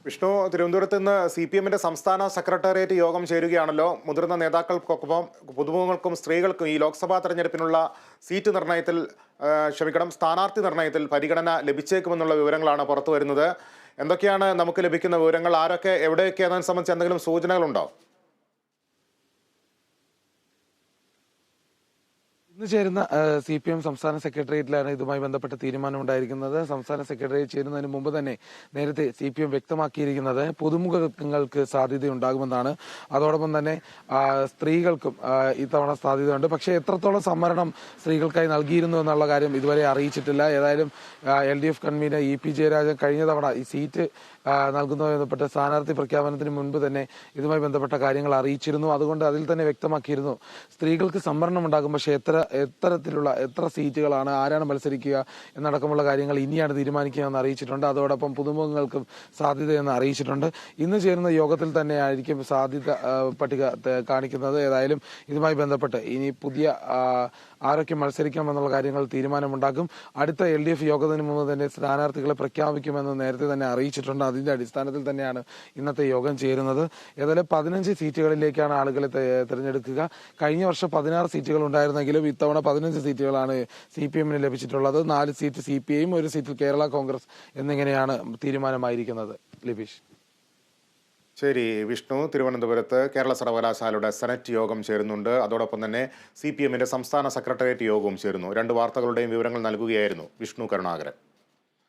വിഷ്ണു, തിരുവനന്തപുരത്ത് നിന്ന് CPM-ന്റെ സംസ്ഥാന സെക്രട്ടേറിയറ്റ് യോഗം ചേരുകയാണല്ലോ. മുതിർന്ന നേതാക്കൾക്കൊപ്പം പുതുമുഖങ്ങൾക്കും സ്ത്രീകൾക്കും ഈ ലോക്സഭാ തെരഞ്ഞെടുപ്പിനുള്ള സീറ്റ് നിർണയത്തിൽ സ്ഥാനാർത്ഥി നിർണയത്തിൽ പരിഗണന ലഭിച്ചേക്കുമെന്നുള്ള വിവരങ്ങളാണ് പുറത്തു വരുന്നത്. എന്തൊക്കെയാണ് നമുക്ക് ലഭിക്കുന്ന വിവരങ്ങൾ? ആരൊക്കെ എവിടെയൊക്കെ എന്നതിനെ സംബന്ധിച്ച് എന്തെങ്കിലും സൂചനകളുണ്ടോ? ഇന്ന് ചേരുന്ന CPM സംസ്ഥാന സെക്രട്ടേറിയറ്റിലാണ് ഇതുമായി ബന്ധപ്പെട്ട തീരുമാനമുണ്ടായിരിക്കുന്നത്. സംസ്ഥാന സെക്രട്ടേറിയറ്റ് ചേരുന്നതിന് മുമ്പ് തന്നെ നേരത്തെ CPM വ്യക്തമാക്കിയിരിക്കുന്നത് പുതുമുഖങ്ങൾക്ക് സാധ്യതയുണ്ടാകുമെന്നാണ്. അതോടൊപ്പം തന്നെ സ്ത്രീകൾക്കും ഇത്തവണ സാധ്യതയുണ്ട്. പക്ഷേ എത്രത്തോളം സംവരണം സ്ത്രീകൾക്കായി നൽകിയിരുന്നു എന്നുള്ള കാര്യം ഇതുവരെ അറിയിച്ചിട്ടില്ല. ഏതായാലും LDF കൺവീനർ EP ജയരാജൻ കഴിഞ്ഞ തവണ ഈ സീറ്റ് നൽകുന്നതുമായി ബന്ധപ്പെട്ട് സ്ഥാനാർത്ഥി പ്രഖ്യാപനത്തിന് മുൻപ് തന്നെ ഇതുമായി ബന്ധപ്പെട്ട കാര്യങ്ങൾ അറിയിച്ചിരുന്നു. അതുകൊണ്ട് അതിൽ തന്നെ വ്യക്തമാക്കിയിരുന്നു സ്ത്രീകൾക്ക് സംവരണം ഉണ്ടാകും, പക്ഷേ എത്ര സീറ്റുകളാണ്, ആരാണ് മത്സരിക്കുക എന്നടക്കമുള്ള കാര്യങ്ങൾ ഇനിയാണ് തീരുമാനിക്കുക എന്ന് അറിയിച്ചിട്ടുണ്ട്. അതോടൊപ്പം പുതുമുഖങ്ങൾക്കും സാധ്യതയെന്ന് അറിയിച്ചിട്ടുണ്ട്. ഇന്ന് ചേരുന്ന യോഗത്തിൽ തന്നെയായിരിക്കും സാധ്യത പട്ടിക കാണിക്കുന്നത്. ഏതായാലും ഇതുമായി ബന്ധപ്പെട്ട് ഇനി പുതിയ ആരൊക്കെ മത്സരിക്കാമെന്നുള്ള കാര്യങ്ങൾ തീരുമാനമുണ്ടാകും. അടുത്ത LDF യോഗത്തിന് മുമ്പ് തന്നെ സ്ഥാനാർത്ഥികളെ പ്രഖ്യാപിക്കുമെന്ന് നേരത്തെ തന്നെ അറിയിച്ചിട്ടുണ്ട്. അതിന്റെ അടിസ്ഥാനത്തിൽ തന്നെയാണ് ഇന്നത്തെ യോഗം ചേരുന്നത്. ഏതായാലും 15 സീറ്റുകളിലേക്കാണ് ആളുകളെ തിരഞ്ഞെടുക്കുക. കഴിഞ്ഞ വർഷം 16 സീറ്റുകൾ ഉണ്ടായിരുന്നെങ്കിലും ഇത്തവണ 15 സീറ്റുകളാണ് CPM-ന് ലഭിച്ചിട്ടുള്ളത്. 4 സീറ്റ് CPI-യും 1 സീറ്റിൽ കേരള കോൺഗ്രസ് എന്നിങ്ങനെയാണ് തീരുമാനമായിരിക്കുന്നത്. ലിബീഷ്. ശരി വിഷ്ണു, തിരുവനന്തപുരത്ത് കേരള സർവകലാശാലയുടെ സെനറ്റ് യോഗം ചേരുന്നുണ്ട്. അതോടൊപ്പം തന്നെ CPM-ന്റെ സംസ്ഥാന സെക്രട്ടേറിയറ്റ് യോഗവും ചേരുന്നു. രണ്ട് വാർത്തകളുടെയും വിവരങ്ങൾ നൽകുകയായിരുന്നു വിഷ്ണു കരുണാകരൻ.